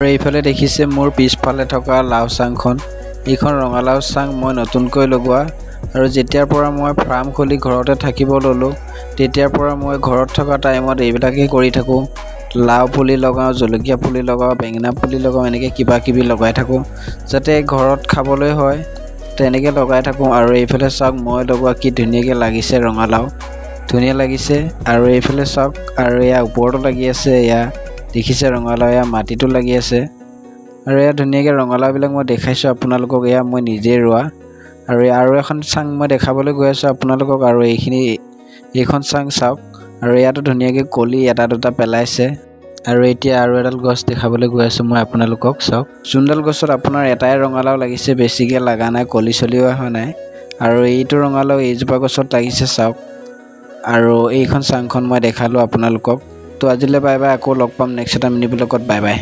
এইফালে দেখিছে মোৰ পিছফালে থকা লাও চাংখন। এইখন ৰঙালাও চাং মই নতুনকৈ লগোৱা আৰু যেতিয়াৰ পৰা মই ফাৰ্ম খুলি ঘৰতে থাকিব ললো তেতিয়াৰ পৰা মই ঘৰত থকা টাইমত এইবিলাকেই কৰি থাকো। লাও পুলি লগাও, জলকীয়া পুলি লগাও, বেঙেনা পুলি লগাও, এনেকৈ কিবা কিবি লগাই থাকো যাতে ঘৰত খাবলৈ হয়, তেনেকৈ লগাই থাকো। আৰু এইফালে চাওক মই লগোৱা কি ধুনীয়াকৈ লাগিছে ৰঙালাও, ধুনীয়া লাগিছে। আৰু এইফালে চাওক আৰু এয়া ওপৰতো লাগি আছে, এয়া দেখিছে ৰঙালাও, এয়া মাটিতো লাগি আছে। আৰু এয়া ধুনীয়াকৈ ৰঙালাওবিলাক মই দেখাইছোঁ আপোনালোকক, এয়া মই নিজে ৰোৱা। আৰু এখন চাং মই দেখাবলৈ গৈ আছোঁ আপোনালোকক। আৰু এইখন চাং চাওক, আৰু ইয়াতো ধুনীয়াকৈ কলি এটা দুটা পেলাইছে। আৰু এতিয়া আৰু এডাল গছ দেখাবলৈ গৈ আছোঁ মই আপোনালোকক, চাওক যোনডাল গছত আপোনাৰ এটাই ৰঙালাও লাগিছে, বেছিকৈ লগা নাই, কলি চলিও অহা নাই। আৰু এইটো ৰঙালাও এইজোপা গছত লাগিছে চাওক। আৰু এইখন চাংখন মই দেখালোঁ আপোনালোকক। তো আজিলৈ বাই বাই, আকৌ লগ পাম নেক্সট এটা মিনি ব্লগত, বাই বাই।